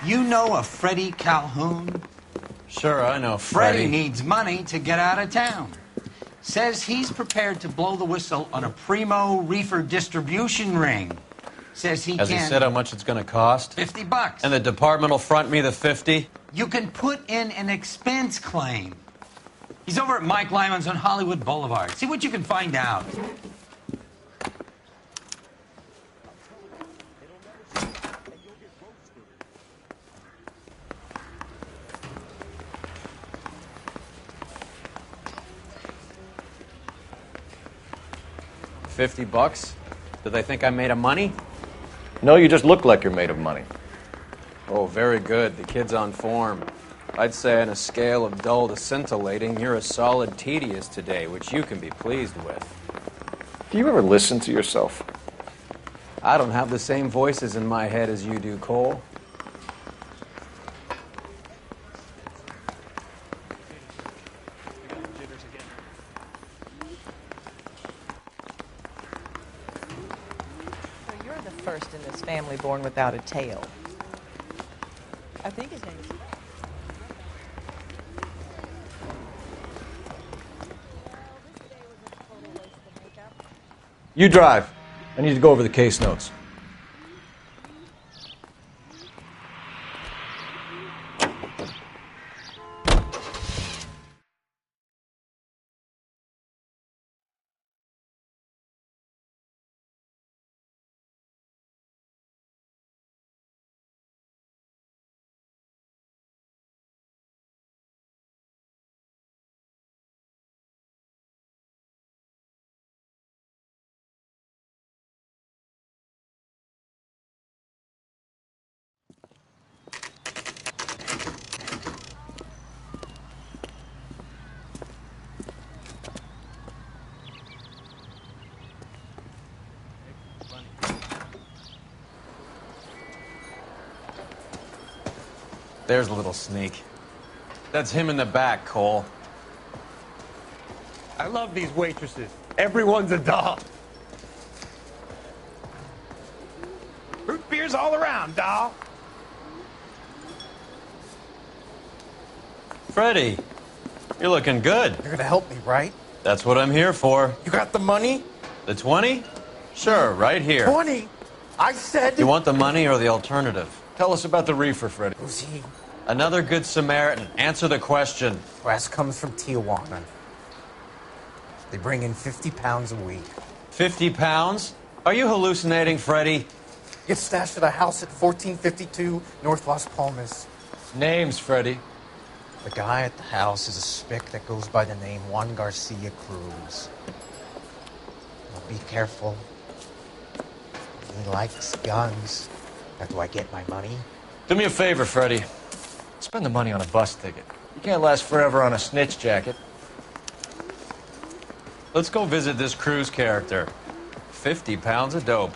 You know a Freddie Calhoun? Sure, I know Freddie needs money to get out of town. Says he's prepared to blow the whistle on a primo reefer distribution ring. Says he Has he said how much it's going to cost? $50. And the department will front me the 50? You can put in an expense claim. He's over at Mike Lyman's on Hollywood Boulevard. See what you can find out. $50? Do they think I'm made of money? No, you just look like you're made of money. Oh, very good. The kid's on form. I'd say on a scale of dull to scintillating, you're a solid tedious today, which you can be pleased with. Do you ever listen to yourself? I don't have the same voices in my head as you do, Cole. First in this family born without a tail. I think his name is... You drive. I need to go over the case notes. There's a little sneak. That's him in the back, Cole. I love these waitresses. Everyone's a doll. Root beers all around, doll. Freddie, you're looking good. You're gonna help me, right? That's what I'm here for. You got the money? The 20? Sure, right here. 20? I said... You want the money or the alternative? Tell us about the reefer, Freddie. Who's he? Another good Samaritan. Answer the question. Brass comes from Tijuana. They bring in 50 pounds a week. 50 pounds? Are you hallucinating, Freddie? Gets stashed at a house at 1452 North Las Palmas. Names, Freddie. The guy at the house is a spick that goes by the name Juan Garcia Cruz. Now be careful. He likes guns. How do I get my money? Do me a favor, Freddie. Spend the money on a bus ticket. You can't last forever on a snitch jacket. Let's go visit this Cruz character. 50 pounds of dope.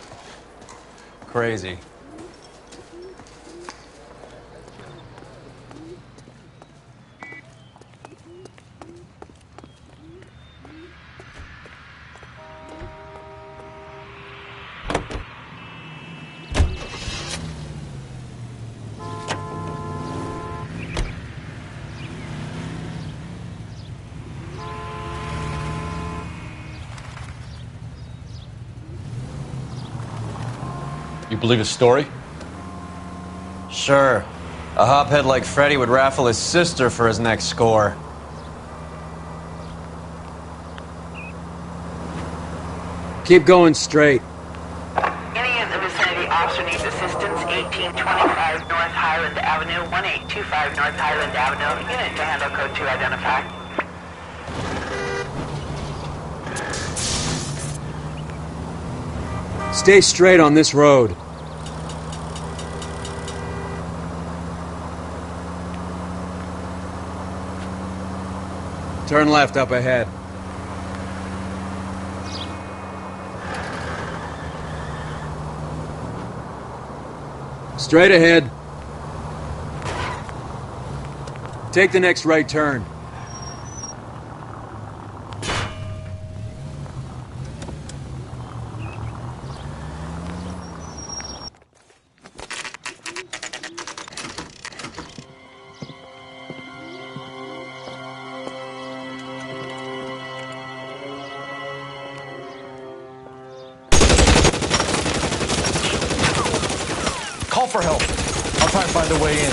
Crazy. You believe his story? Sure. A hophead like Freddie would raffle his sister for his next score. Keep going straight. Any in the vicinity officer needs assistance, 1825 North Highland Avenue, 1825 North Highland Avenue. Unit to handle code 2 identify. Stay straight on this road. Turn left up ahead. Straight ahead. Take the next right turn. try and find a way in.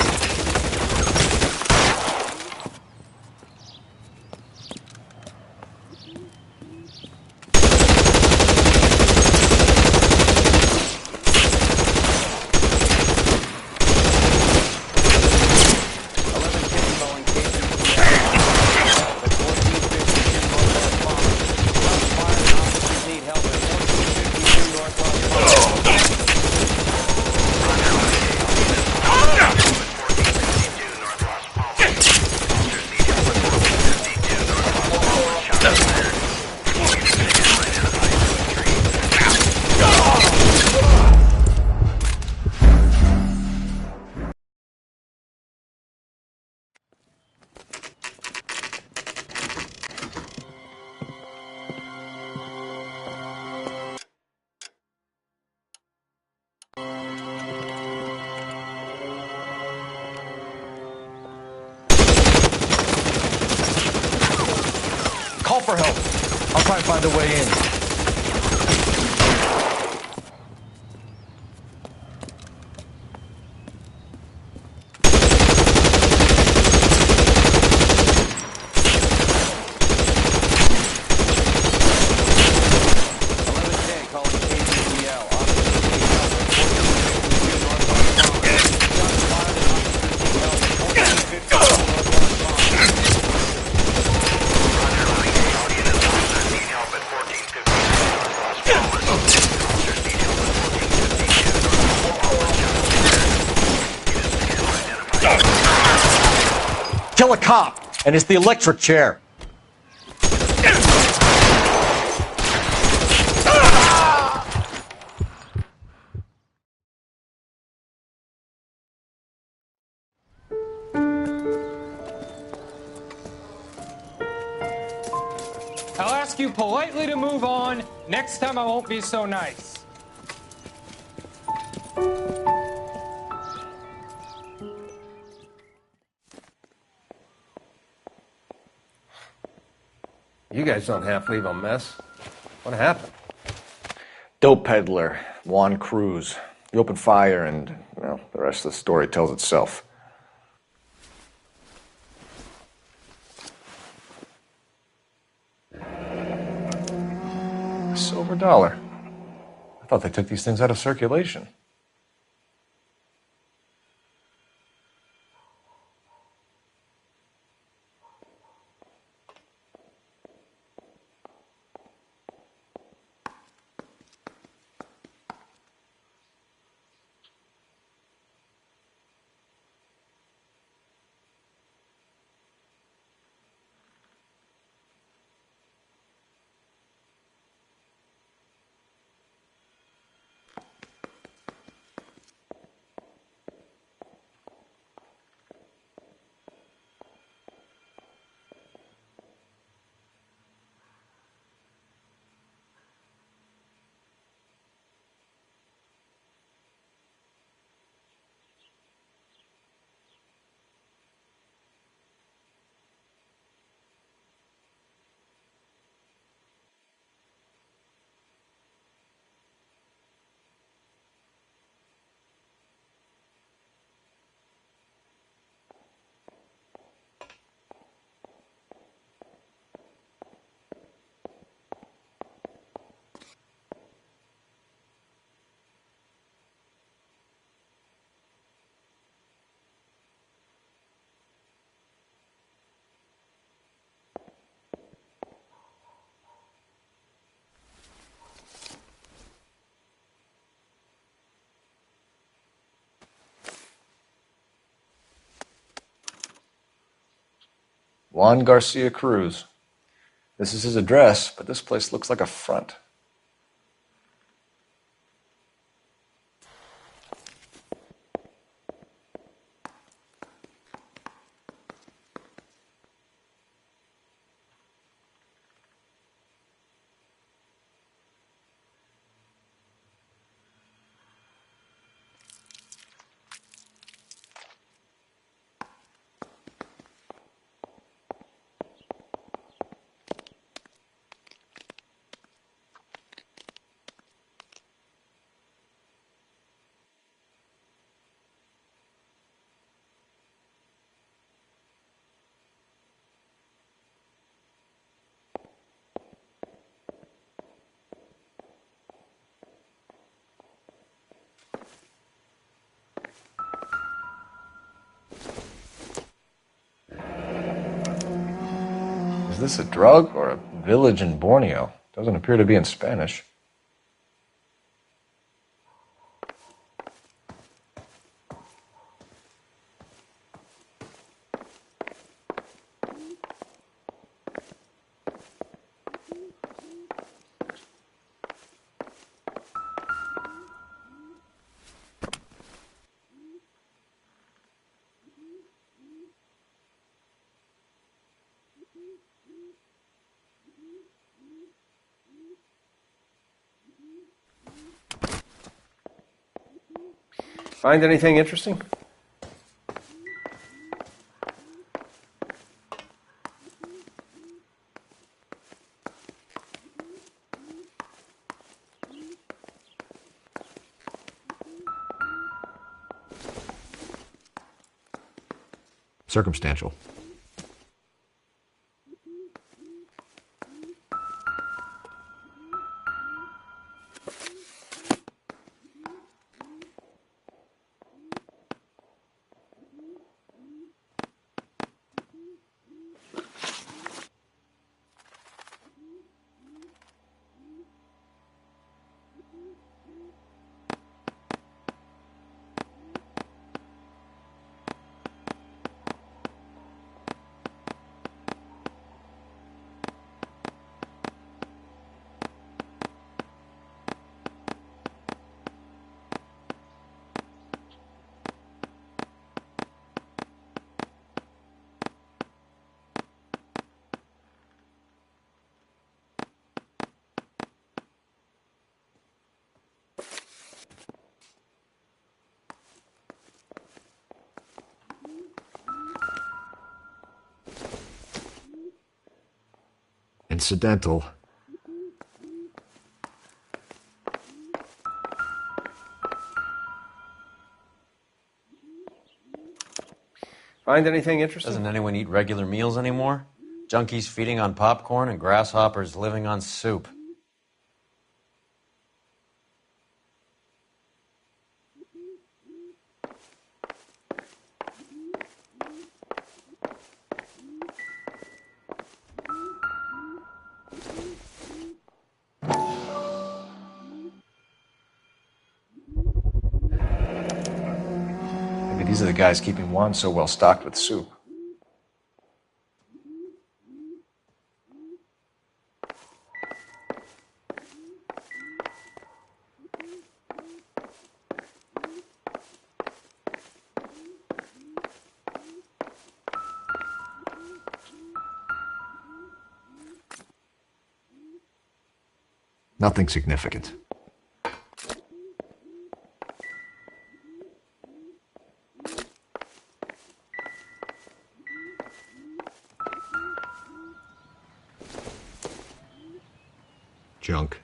Call for help. I'll try and find a way in. Kill a cop, and it's the electric chair. I'll ask you politely to move on. Next time I won't be so nice. You guys don't half leave a mess. What happened? Dope peddler, Juan Cruz. He opened fire and, well, the rest of the story tells itself. Silver dollar. I thought they took these things out of circulation. Juan Garcia Cruz. This is his address, but this place looks like a front. Is this a drug or a village in Borneo? Doesn't appear to be in Spanish. Find anything interesting? Circumstantial. Incidental. Find anything interesting? Doesn't anyone eat regular meals anymore? Junkies feeding on popcorn and grasshoppers living on soup. Maybe these are the guys keeping Juan so well stocked with soup. Nothing significant. Junk.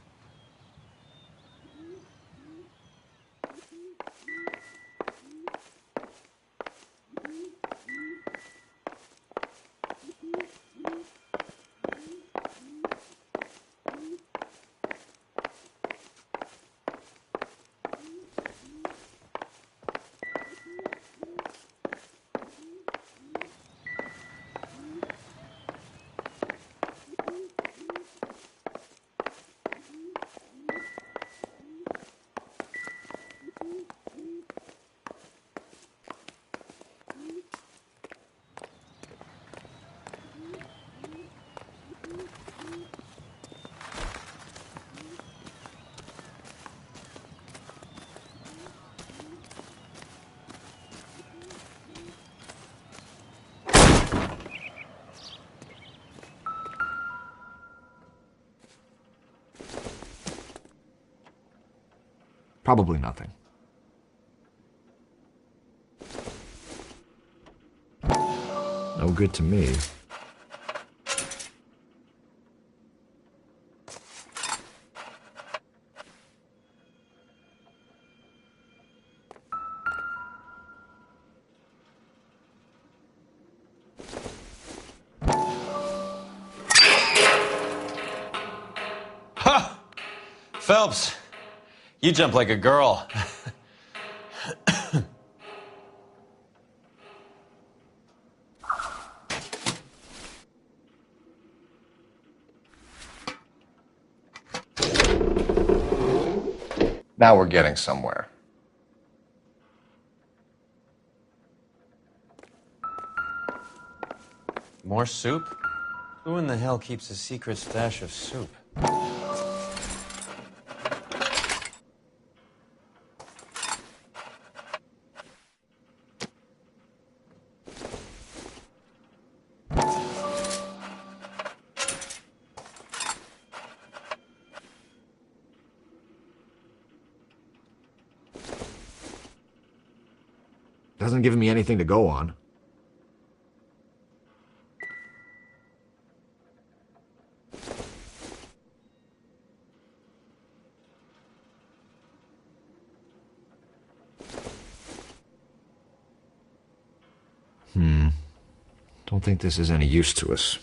Probably nothing. No good to me. Ha! Phelps, you jump like a girl. Now we're getting somewhere. More soup? Who in the hell keeps a secret stash of soup? Doesn't give me anything to go on. Don't think this is any use to us.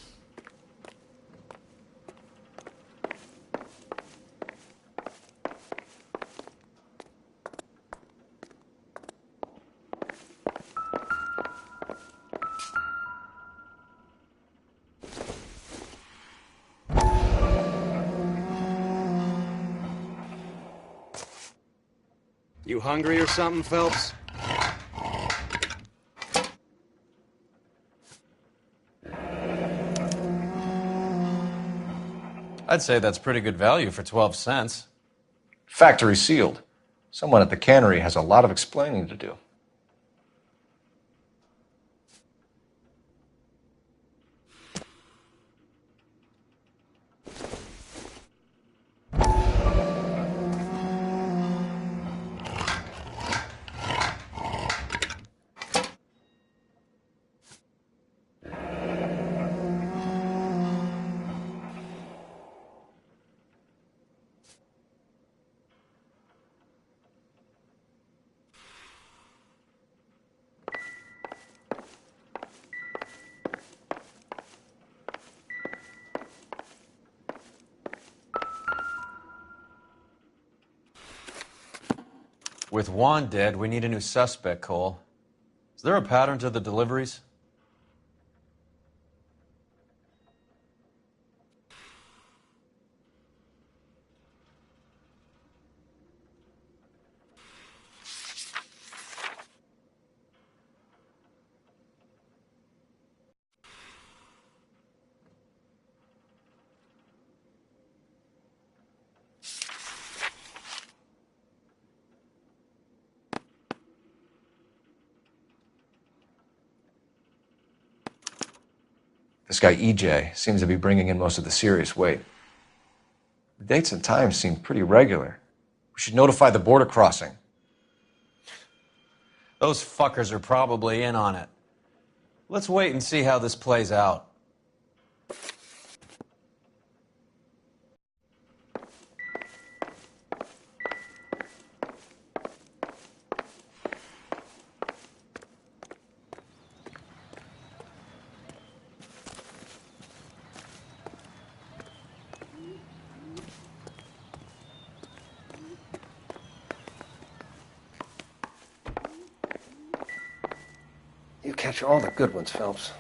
You hungry or something, Phelps? I'd say that's pretty good value for 12 cents. Factory sealed. Someone at the cannery has a lot of explaining to do. With Juan dead, we need a new suspect, Cole. Is there a pattern to the deliveries? This guy EJ seems to be bringing in most of the serious weight. The dates and times seem pretty regular. We should notify the border crossing. Those fuckers are probably in on it. Let's wait and see how this plays out. You catch all the good ones, Phelps.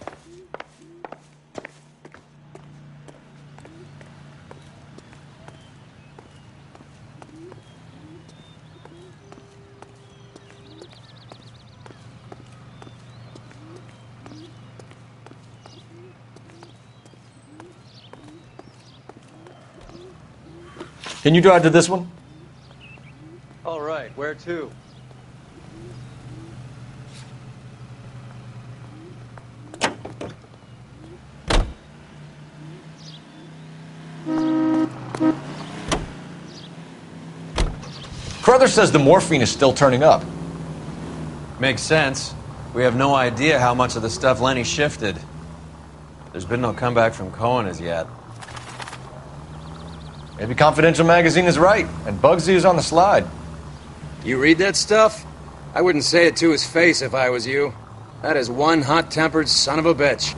Can you drive to this one? All right, where to? Carruthers says the morphine is still turning up. Makes sense. We have no idea how much of the stuff Lenny shifted. There's been no comeback from Cohen as yet. Maybe Confidential Magazine is right, and Bugsy is on the slide. You read that stuff? I wouldn't say it to his face if I was you. That is one hot-tempered son of a bitch.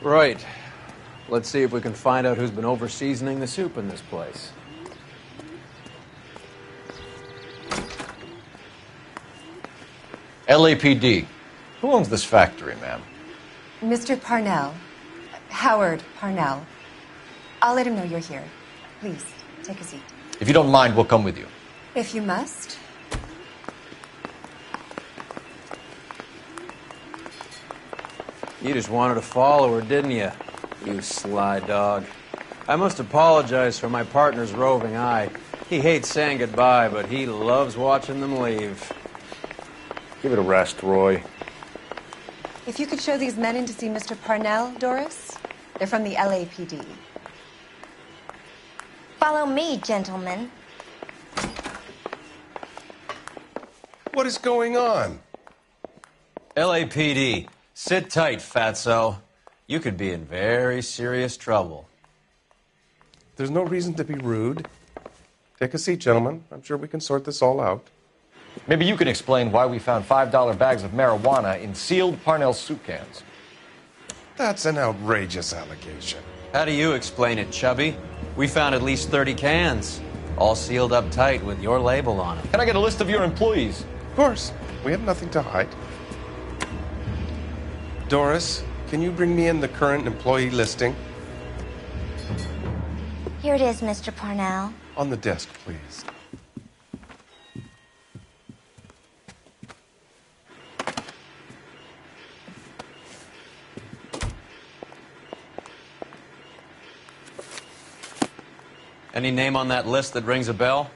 Right. Let's see if we can find out who's been over-seasoning the soup in this place. LAPD. Who owns this factory, ma'am? Mr. Parnell. Howard Parnell. I'll let him know you're here. Please, take a seat. If you don't mind, we'll come with you. If you must. You just wanted to follow her, didn't you? You sly dog. I must apologize for my partner's roving eye. He hates saying goodbye, but he loves watching them leave. Give it a rest, Roy. If you could show these men in to see Mr. Parnell, Doris. They're from the LAPD. Follow me, gentlemen. What is going on? LAPD, sit tight, fatso. You could be in very serious trouble. There's no reason to be rude. Take a seat, gentlemen. I'm sure we can sort this all out. Maybe you can explain why we found $5 bags of marijuana in sealed Parnell soup cans. That's an outrageous allegation. How do you explain it, Chubby? We found at least 30 cans, all sealed up tight with your label on them. Can I get a list of your employees? Of course. We have nothing to hide. Doris, can you bring me in the current employee listing? Here it is, Mr. Parnell. On the desk, please. Any name on that list that rings a bell?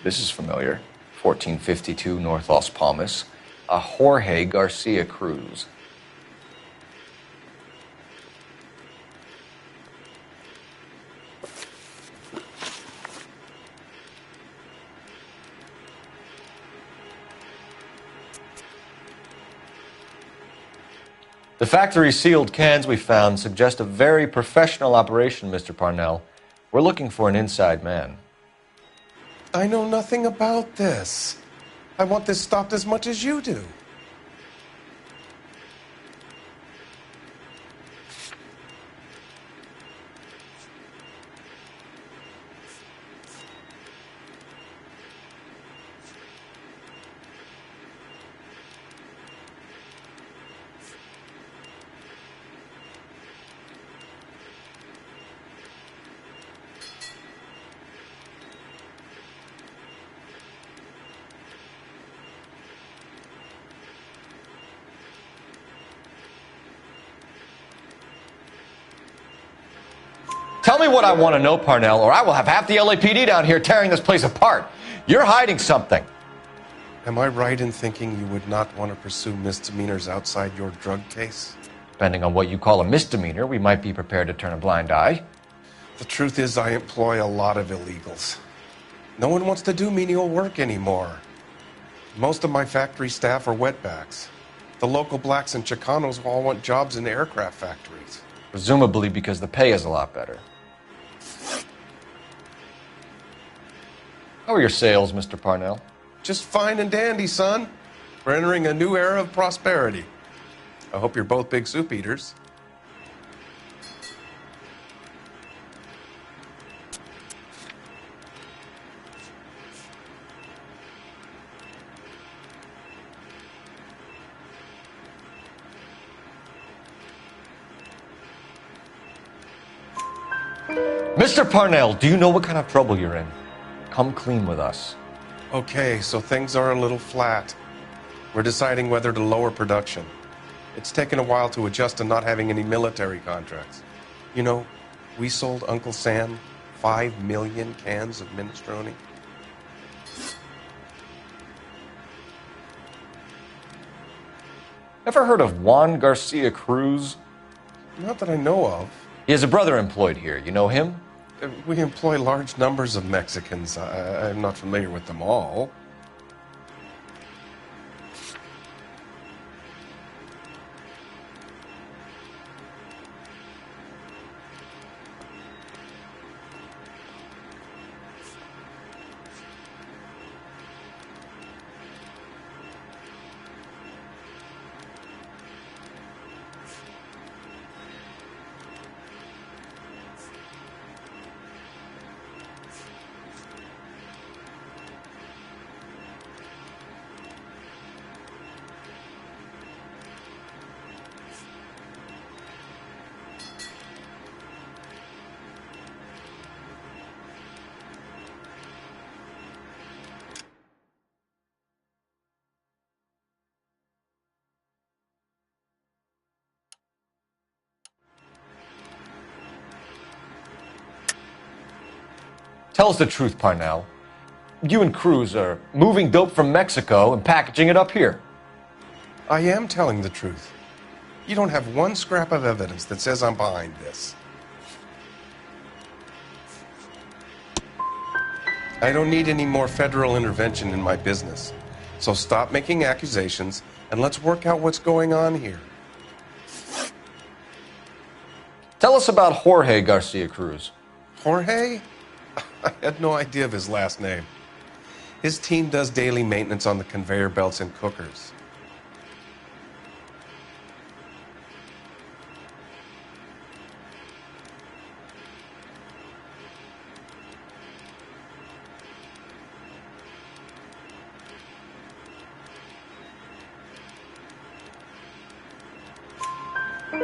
This is familiar. 1452 North Las Palmas. A Jorge Garcia Cruz. The factory sealed cans we found suggest a very professional operation, Mr. Parnell. We're looking for an inside man. I know nothing about this. I want this stopped as much as you do. Tell me what I want to know, Parnell, or I will have half the LAPD down here tearing this place apart. You're hiding something. Am I right in thinking you would not want to pursue misdemeanors outside your drug case? Depending on what you call a misdemeanor, we might be prepared to turn a blind eye. The truth is, I employ a lot of illegals. No one wants to do menial work anymore. Most of my factory staff are wetbacks. The local blacks and Chicanos all want jobs in aircraft factories. Presumably because the pay is a lot better. How are your sales, Mr. Parnell? Just fine and dandy, son. We're entering a new era of prosperity. I hope you're both big soup eaters. Mr. Parnell, do you know what kind of trouble you're in? Come clean with us. Okay, so things are a little flat. We're deciding whether to lower production. It's taken a while to adjust to not having any military contracts. You know, we sold Uncle Sam 5 million cans of minestrone. Ever heard of Juan Garcia Cruz? Not that I know of. He has a brother employed here. You know him? We employ large numbers of Mexicans. I'm not familiar with them all. Tell us the truth, Parnell. You and Cruz are moving dope from Mexico and packaging it up here. I am telling the truth. You don't have one scrap of evidence that says I'm behind this. I don't need any more federal intervention in my business. So stop making accusations and let's work out what's going on here. Tell us about Jorge Garcia Cruz. Jorge? I had no idea of his last name. His team does daily maintenance on the conveyor belts and cookers.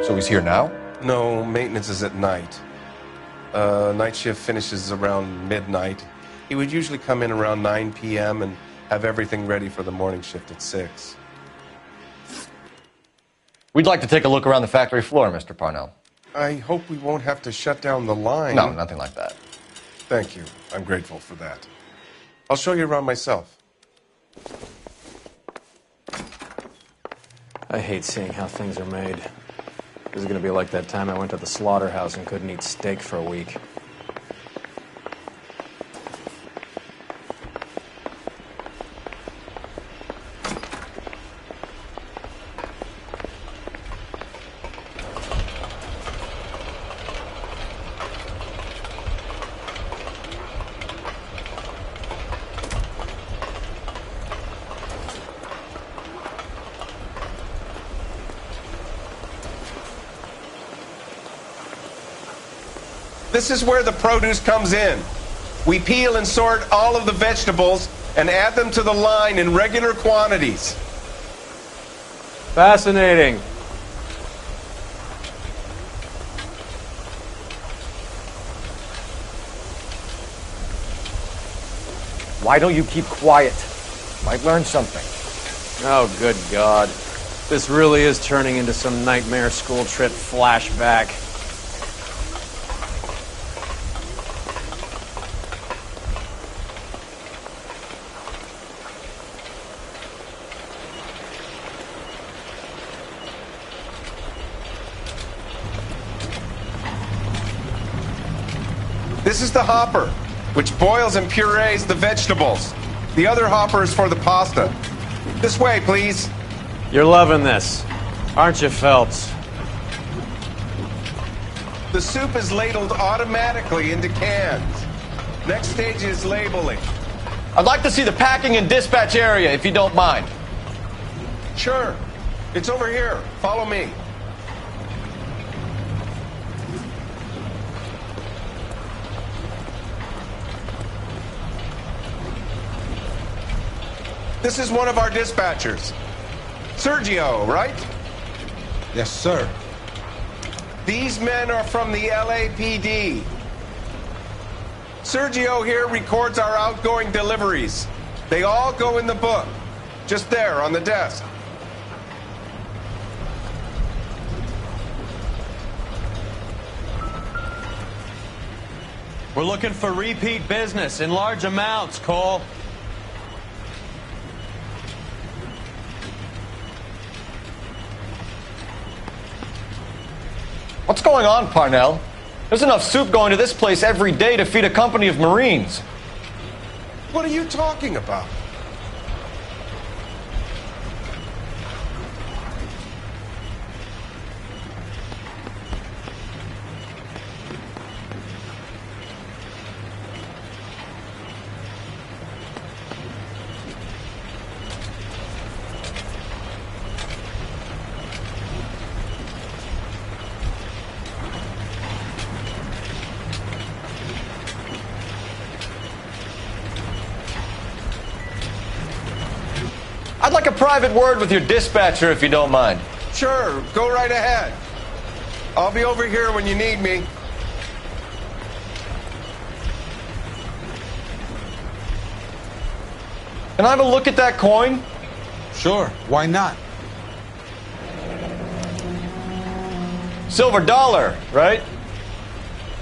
So he's here now? No, maintenance is at night. Night shift finishes around midnight. He would usually come in around 9 p.m. and have everything ready for the morning shift at 6. We'd like to take a look around the factory floor, Mr. Parnell. I hope we won't have to shut down the line. No, nothing like that. Thank you. I'm grateful for that. I'll show you around myself. I hate seeing how things are made. This is going to be like that time I went to the slaughterhouse and couldn't eat steak for a week. This is where the produce comes in. We peel and sort all of the vegetables and add them to the line in regular quantities. Fascinating. Why don't you keep quiet? Might learn something. Oh, good God. This really is turning into some nightmare school trip flashback. This is the hopper, which boils and purees the vegetables. The other hopper is for the pasta. This way, please. You're loving this, aren't you, Phelps? The soup is ladled automatically into cans. Next stage is labeling. I'd like to see the packing and dispatch area, if you don't mind. Sure. It's over here. Follow me. This is one of our dispatchers. Sergio, right? Yes, sir. These men are from the LAPD. Sergio here records our outgoing deliveries. They all go in the book. Just there on the desk. We're looking for repeat business in large amounts, Cole. What's going on, Parnell? There's enough soup going to this place every day to feed a company of Marines. What are you talking about? I'd like a private word with your dispatcher, if you don't mind. Sure, go right ahead. I'll be over here when you need me. Can I have a look at that coin? Sure, why not? Silver dollar, right?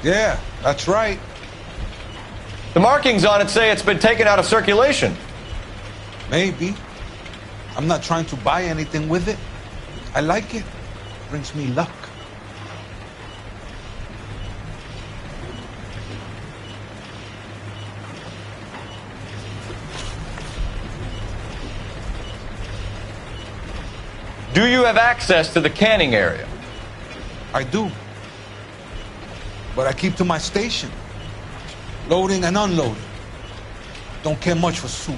Yeah, that's right. The markings on it say it's been taken out of circulation. Maybe. I'm not trying to buy anything with it. I like it. Brings me luck. Do you have access to the canning area? I do. But I keep to my station. Loading and unloading. Don't care much for soup.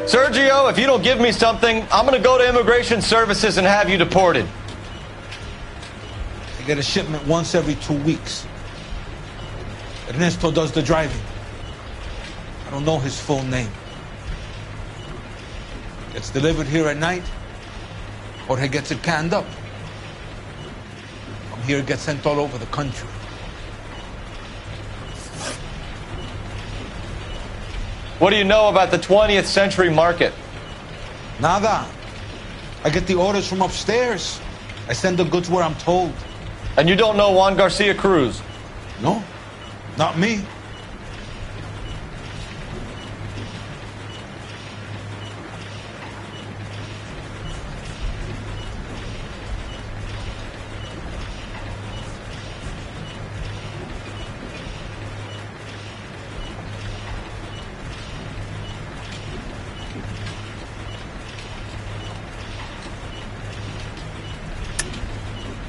Sergio, if you don't give me something, I'm going to go to Immigration Services and have you deported. I get a shipment once every 2 weeks. Ernesto does the driving. I don't know his full name. Gets delivered here at night, or he gets it canned up. From here, it gets sent all over the country. What do you know about the 20th century market? Nada. I get the orders from upstairs. I send the goods where I'm told. And you don't know Juan Garcia Cruz? No, not me.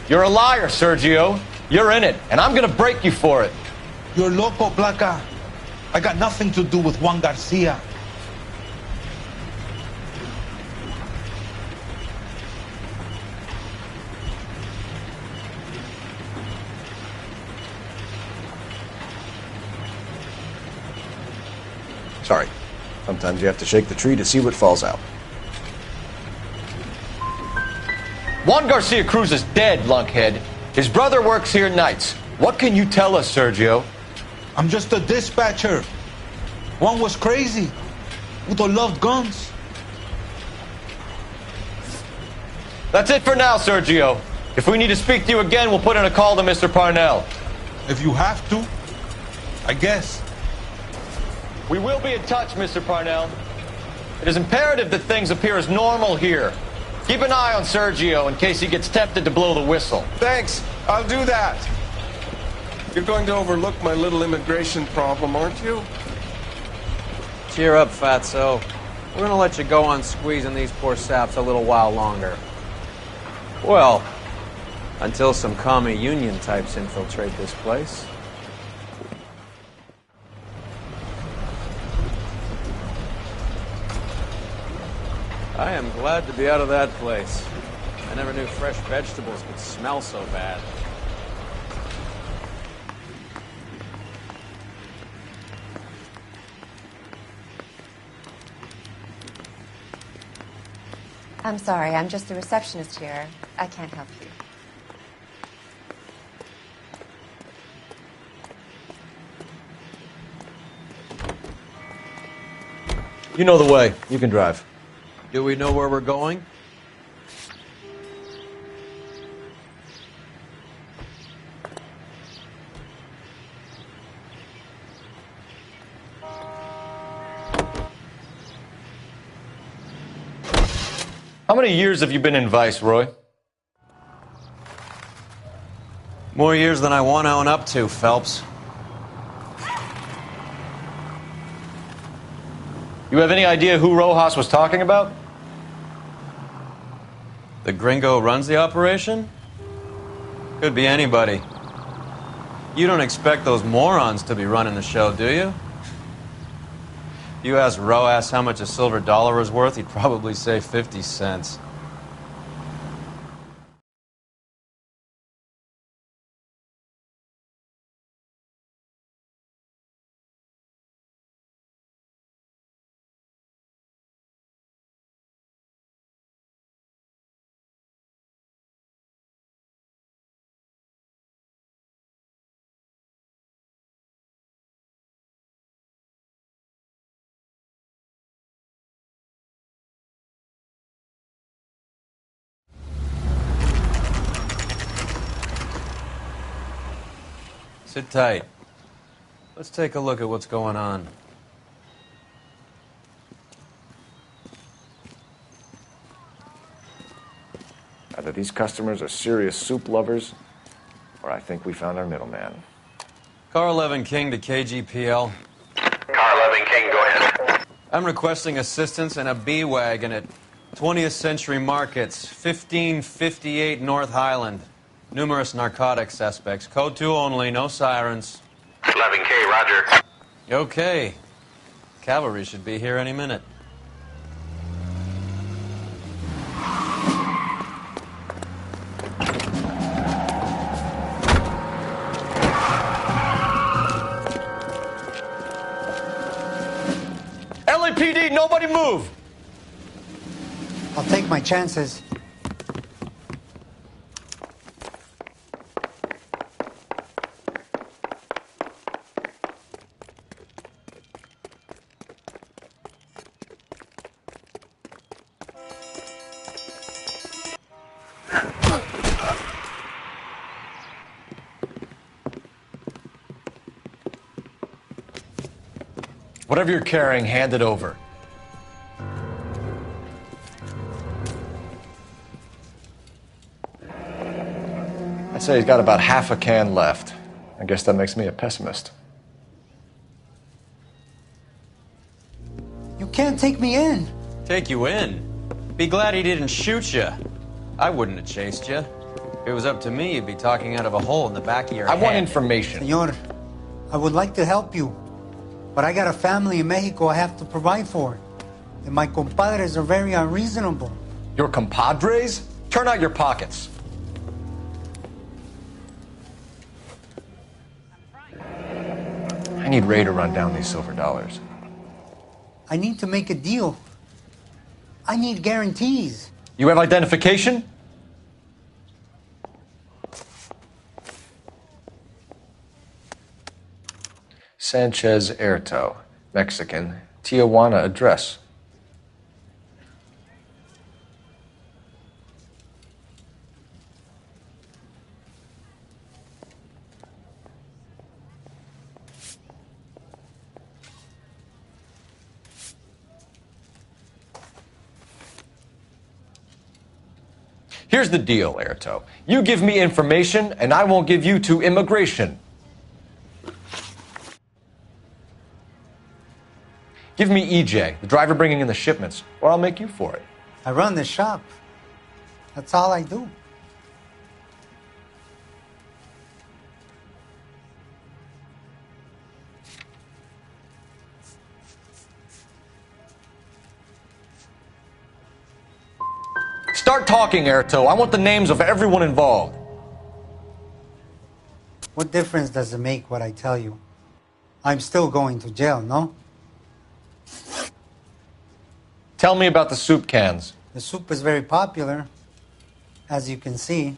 You're a liar, Sergio. You're in it, and I'm gonna break you for it. You're loco, Placa. I got nothing to do with Juan Garcia. Sorry. Sometimes you have to shake the tree to see what falls out. Juan Garcia Cruz is dead, lunkhead. His brother works here nights. What can you tell us, Sergio? I'm just a dispatcher. One was crazy. Udo loved guns. That's it for now, Sergio. If we need to speak to you again, we'll put in a call to Mr. Parnell. If you have to, I guess. We will be in touch, Mr. Parnell. It is imperative that things appear as normal here. Keep an eye on Sergio in case he gets tempted to blow the whistle. Thanks. I'll do that. You're going to overlook my little immigration problem, aren't you? Cheer up, fatso. We're gonna let you go on squeezing these poor saps a little while longer. Well, until some commie union types infiltrate this place. I am glad to be out of that place. I never knew fresh vegetables could smell so bad. I'm sorry, I'm just the receptionist here. I can't help you. You know the way. You can drive. Do we know where we're going? How many years have you been in Vice, Roy? More years than I want to own up to, Phelps. You have any idea who Rojas was talking about? The gringo runs the operation? Could be anybody. You don't expect those morons to be running the show, do you? You ask Rojas how much a silver dollar is worth, he'd probably say 50 cents. Sit tight. Let's take a look at what's going on. Either these customers are serious soup lovers, or I think we found our middleman. Car 11 King to KGPL. Car 11 King, go ahead. I'm requesting assistance in a B-Wagon at 20th Century Markets, 1558 North Highland. Numerous narcotic suspects. Code 2 only, no sirens. 11K, roger. Okay. Cavalry should be here any minute. LAPD, nobody move! I'll take my chances. Whatever you're carrying, hand it over. I'd say he's got about half a can left. I guess that makes me a pessimist. You can't take me in. Take you in? Be glad he didn't shoot you. I wouldn't have chased you. If it was up to me, you'd be talking out of a hole in the back of your head. I want information. Senor, I would like to help you, but I got a family in Mexico I have to provide for. And my compadres are very unreasonable. Your compadres? Turn out your pockets. I need Ray to run down these silver dollars. I need to make a deal. I need guarantees. You have identification? Sanchez Erto, Mexican, Tijuana address. Here's the deal, Erto. You give me information, and I won't give you to immigration. Give me EJ, the driver bringing in the shipments, or I'll make you for it. I run the shop. That's all I do. Start talking, Erto. I want the names of everyone involved. What difference does it make what I tell you? I'm still going to jail, no? Tell me about the soup cans. The soup is very popular, as you can see.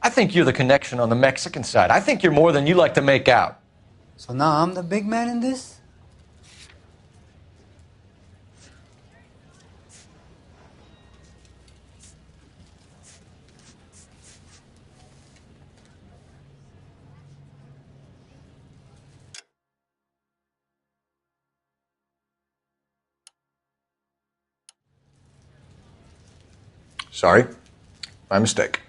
I think you're the connection on the Mexican side. I think you're more than you like to make out. So now I'm the big man in this? Sorry, my mistake.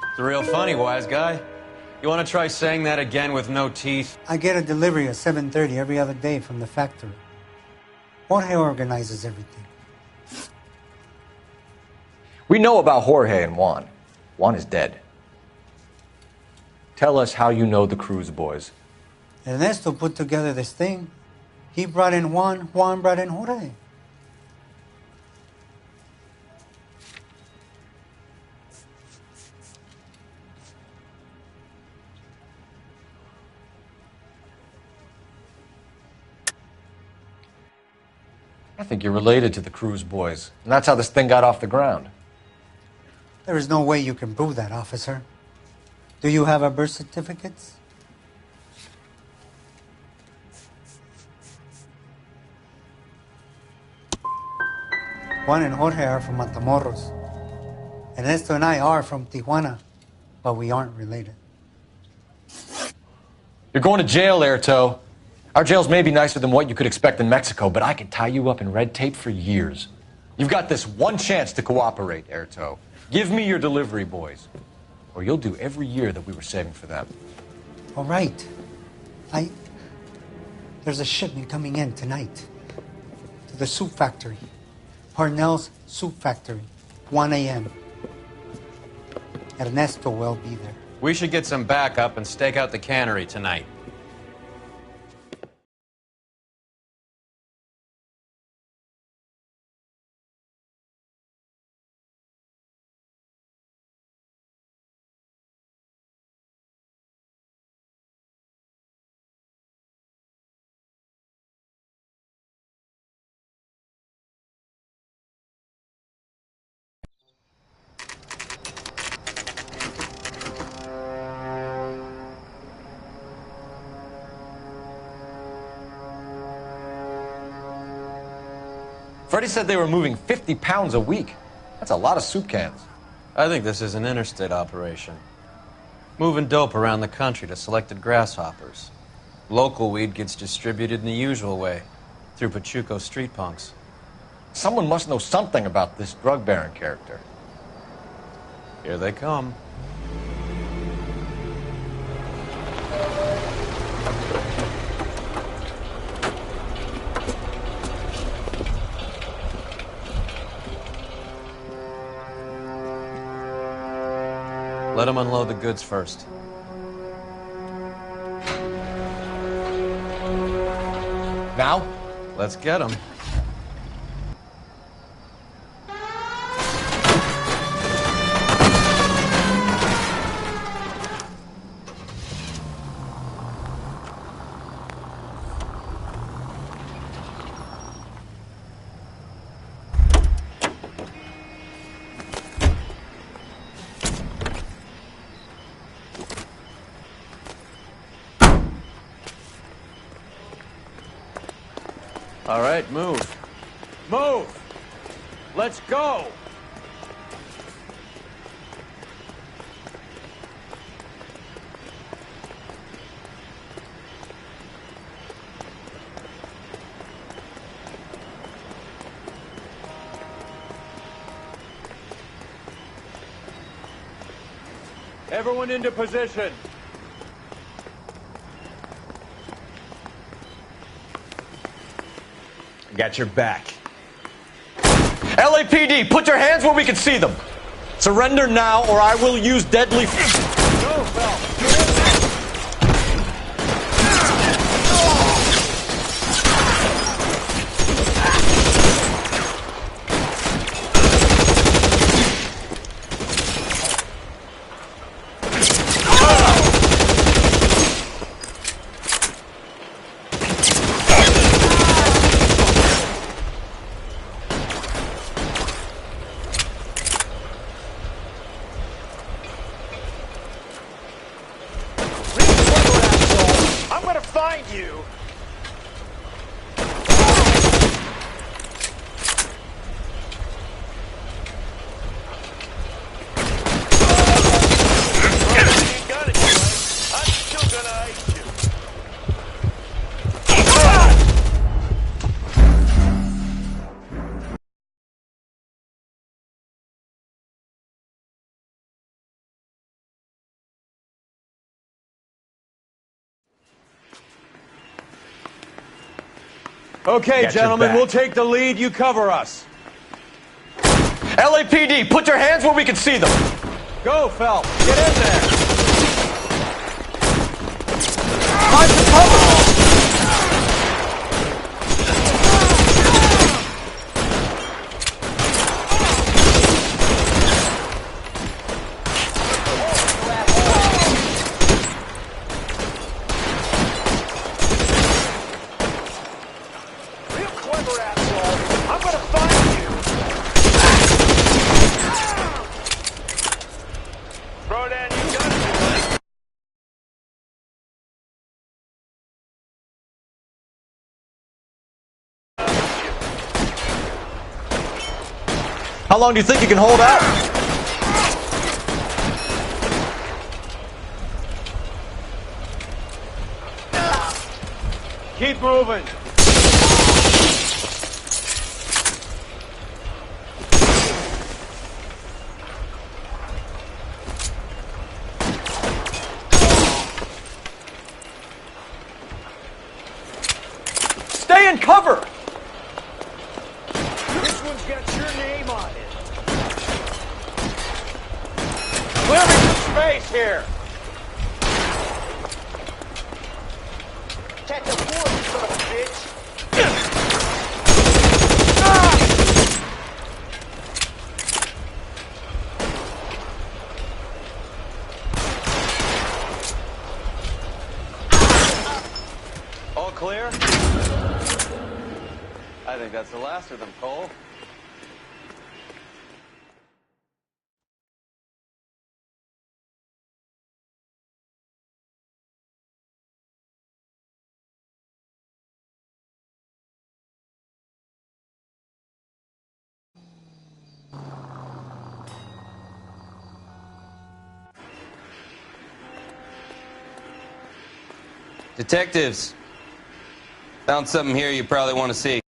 It's real funny, wise guy. You want to try saying that again with no teeth? I get a delivery at 7:30 every other day from the factory. Jorge organizes everything. We know about Jorge and Juan. Juan is dead. Tell us how you know the Cruz boys. Ernesto put together this thing. He brought in Juan, Juan brought in Jorge. I think you're related to the Cruz boys, and that's how this thing got off the ground. There is no way you can prove that, officer. Do you have our birth certificates? Juan and Jorge are from Matamoros. Ernesto and I are from Tijuana, but we aren't related. You're going to jail, Erto. Our jails may be nicer than what you could expect in Mexico, but I can tie you up in red tape for years. You've got this one chance to cooperate, Erto. Give me your delivery boys, or you'll do every year that we were saving for them. All right. There's a shipment coming in tonight to the soup factory. Parnell's Soup Factory, 1 a.m. Ernesto will be there. We should get some backup and stake out the cannery tonight. Freddie said they were moving 50 pounds a week. That's a lot of soup cans. I think this is an interstate operation. Moving dope around the country to selected grasshoppers. Local weed gets distributed in the usual way, through Pachuco street punks. Someone must know something about this drug baron character. Here they come. Let them unload the goods first. Now, let's get them. All right, move. Move! Let's go! Everyone into position. I got your back. LAPD, put your hands where we can see them. Surrender now or I will use deadly... Go, Phelps. Get in there. Okay, Got your gentlemen, back. we'll take the lead. You cover us. LAPD, put your hands where we can see them. Go, Phelps. Get in there. Find some cover. How long do you think you can hold out? Keep moving. Stay in cover. This one's got your name on it. Clear me some space here. Catch a board, you son of a bitch. All clear? I think that's the last of them, Cole. Detectives, found something here you probably want to see.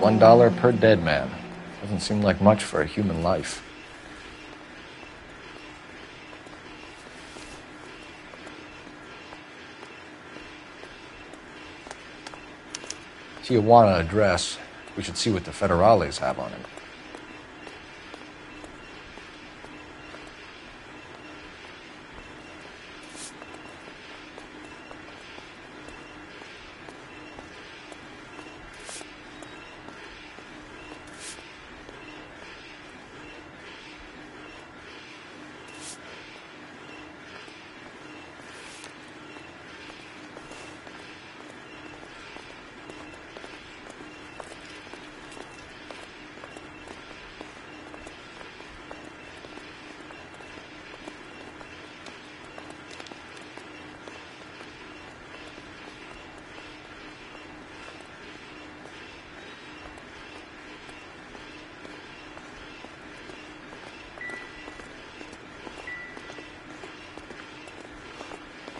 $1 per dead man. Doesn't seem like much for a human life. Tijuana address. We should see what the federales have on it.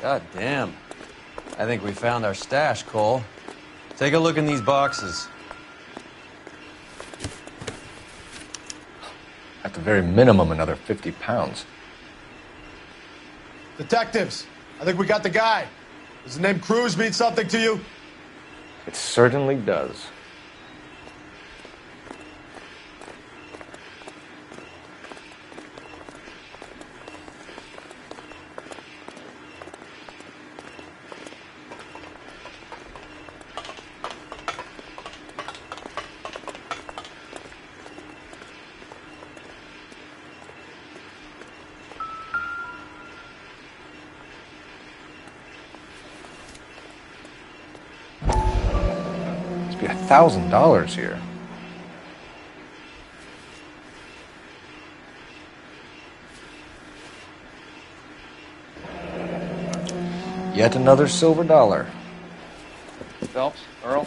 God damn. I think we found our stash, Cole. Take a look in these boxes. At the very minimum, another 50 pounds. Detectives, I think we got the guy. Does the name Cruz mean something to you? It certainly does. Be $1,000 here. Yet another silver dollar. Phelps, Earl,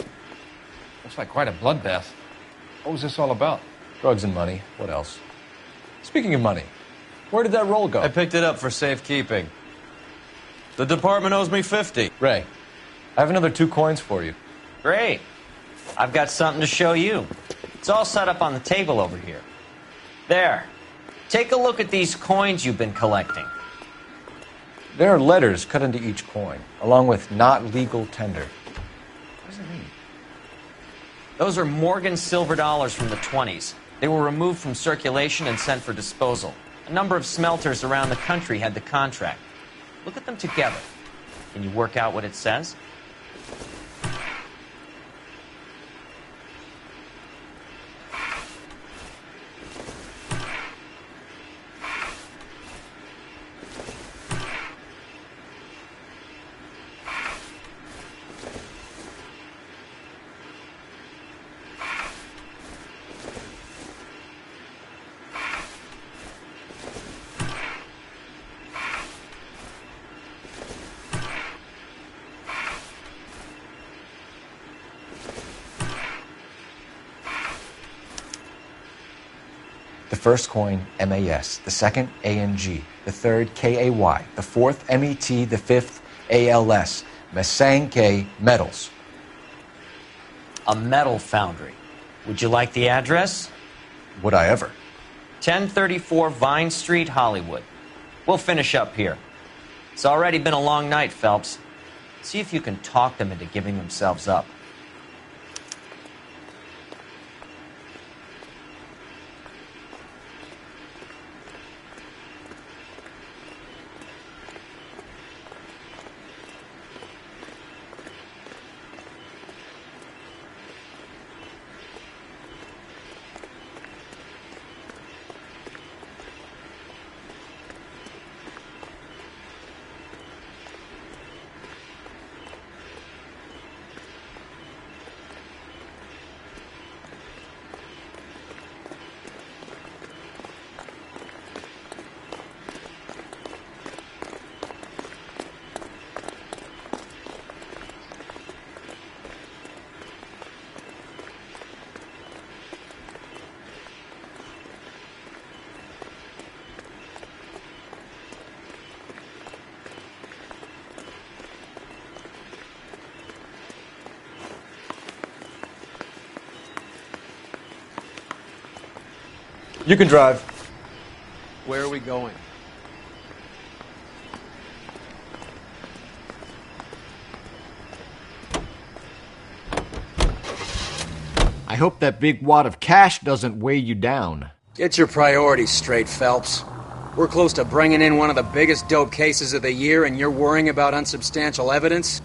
looks like quite a bloodbath. What was this all about? Drugs and money. What else? Speaking of money, where did that roll go? I picked it up for safekeeping. The department owes me 50. Ray, I have another 2 coins for you. Great. I've got something to show you. It's all set up on the table over here. There. Take a look at these coins you've been collecting. There are letters cut into each coin, along with not legal tender. What does it mean? Those are Morgan silver dollars from the 20s. They were removed from circulation and sent for disposal. A number of smelters around the country had the contract. Look at them together. Can you work out what it says? The first coin, MAS. The second, ANG. The third, KAY. The fourth, MET. The fifth, ALS. Masanke Metals. A metal foundry. Would you like the address? Would I ever? 1034 Vine Street, Hollywood. We'll finish up here. It's already been a long night, Phelps. See if you can talk them into giving themselves up. You can drive. Where are we going? I hope that big wad of cash doesn't weigh you down. Get your priorities straight, Phelps. We're close to bringing in one of the biggest dope cases of the year, and you're worrying about unsubstantial evidence?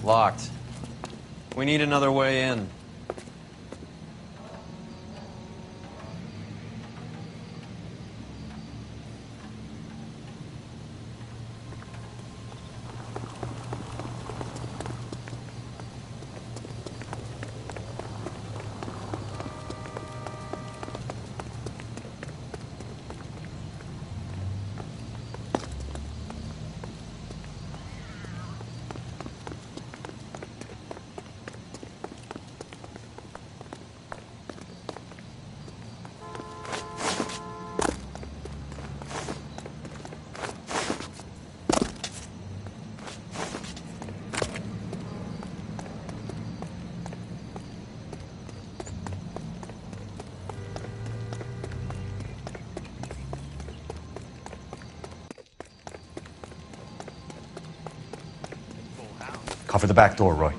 Locked. We need another way in. Cover the back door, Roy.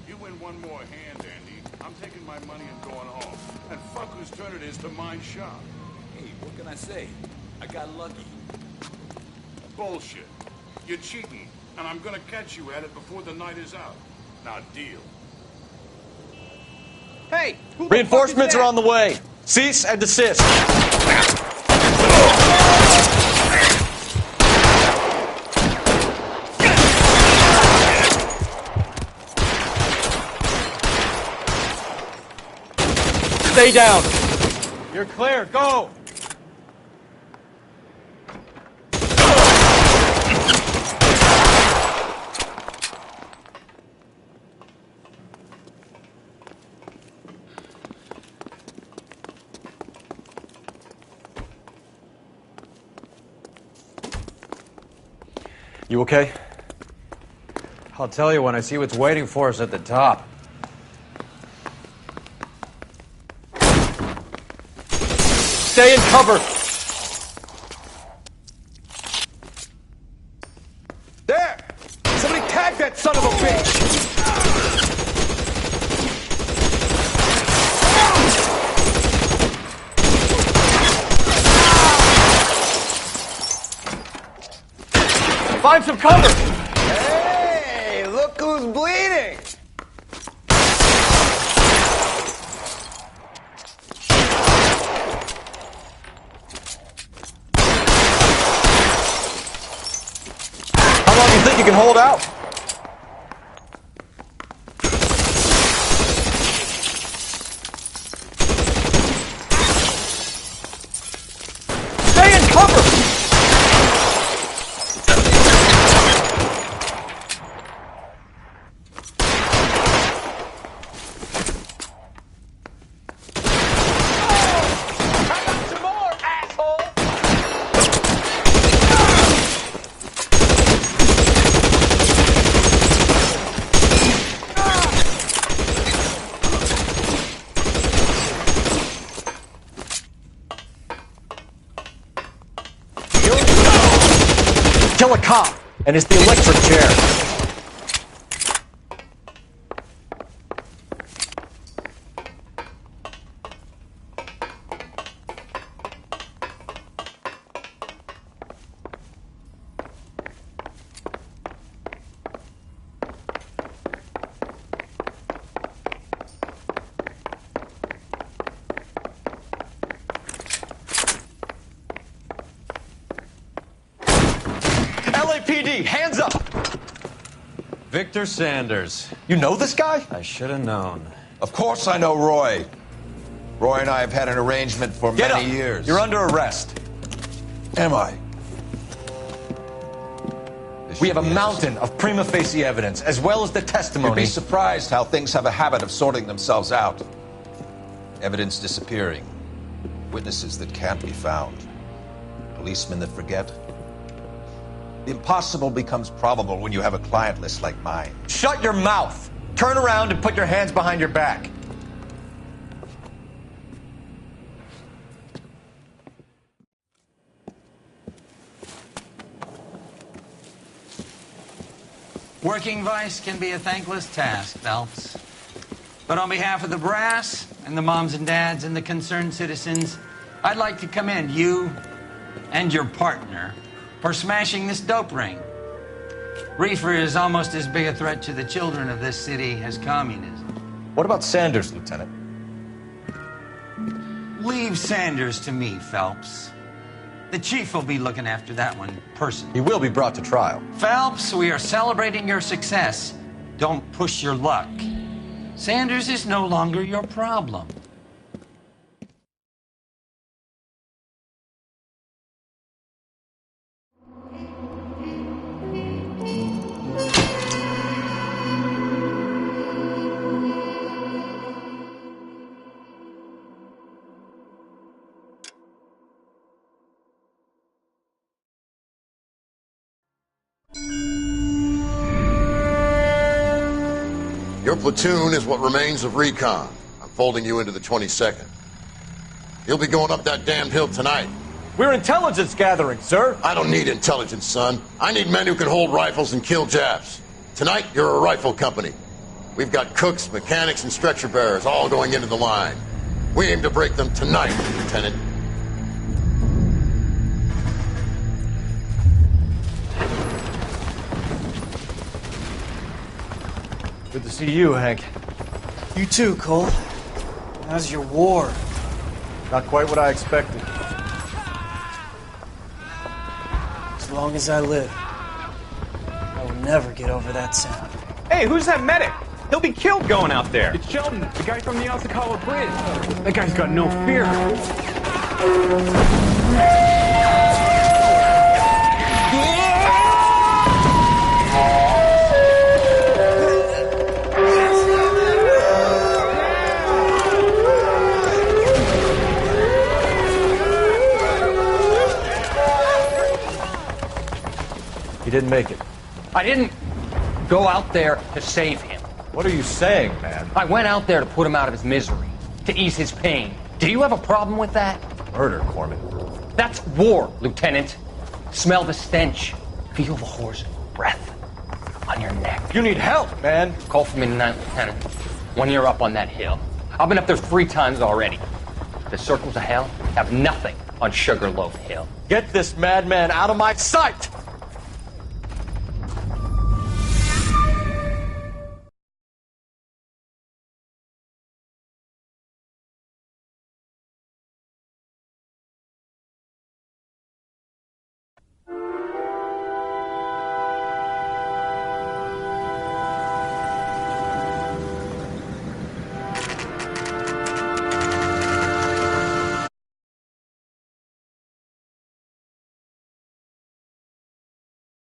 You win one more hand, Andy. I'm taking my money and going home. And fuck whose turn it is to mind shop. Hey, what can I say? I got lucky. Bullshit. You're cheating, and I'm gonna catch you at it before the night is out. Now, deal. Hey! Reinforcements are on the way. Cease and desist. Stay down. You're clear. Go. You okay? I'll tell you when I see what's waiting for us at the top. Stay in cover. There! Somebody tag that son of a bitch! Find some cover! Hey, look who's bleeding! How long do you think you can hold out? Stay in cover! Kill a cop, and it's the electric chair. LAPD, hands up! Victor Sanders. You know this guy? I should have known. Of course I know Roy. Roy and I have had an arrangement for many years. You're under arrest. Am I? We have a mountain of prima facie evidence, as well as the testimony. You'd be surprised how things have a habit of sorting themselves out. Evidence disappearing. Witnesses that can't be found. Policemen that forget. The impossible becomes probable when you have a client list like mine. Shut your mouth! Turn around and put your hands behind your back. Working vice can be a thankless task, Phelps. But on behalf of the brass and the moms and dads and the concerned citizens, I'd like to commend you and your partner for smashing this dope ring. Reefer is almost as big a threat to the children of this city as communism. What about Sanders, Lieutenant? Leave Sanders to me, Phelps. The chief will be looking after that one personally. He will be brought to trial. Phelps, we are celebrating your success. Don't push your luck. Sanders is no longer your problem. Your platoon is what remains of recon. I'm folding you into the 22nd. You'll be going up that damned hill tonight. We're intelligence gathering, sir. I don't need intelligence, son. I need men who can hold rifles and kill Japs. Tonight, you're a rifle company. We've got cooks, mechanics, and stretcher bearers all going into the line. We aim to break them tonight, Lieutenant. Good to see you, Hank. You too, Cole. How's your war? Not quite what I expected. As long as I live, I will never get over that sound. Hey, who's that medic? He'll be killed going out there. It's Sheldon, the guy from the Osakawa Bridge. That guy's got no fear. He didn't make it. I didn't go out there to save him. What are you saying, man? I went out there to put him out of his misery, to ease his pain. Do you have a problem with that? Murder, Corman. That's war, Lieutenant. Smell the stench. Feel the horse breath on your neck. You need help, man. Call for me tonight, Lieutenant. When you're up on that hill. I've been up there 3 times already. The circles of hell have nothing on Sugarloaf Hill. Get this madman out of my sight!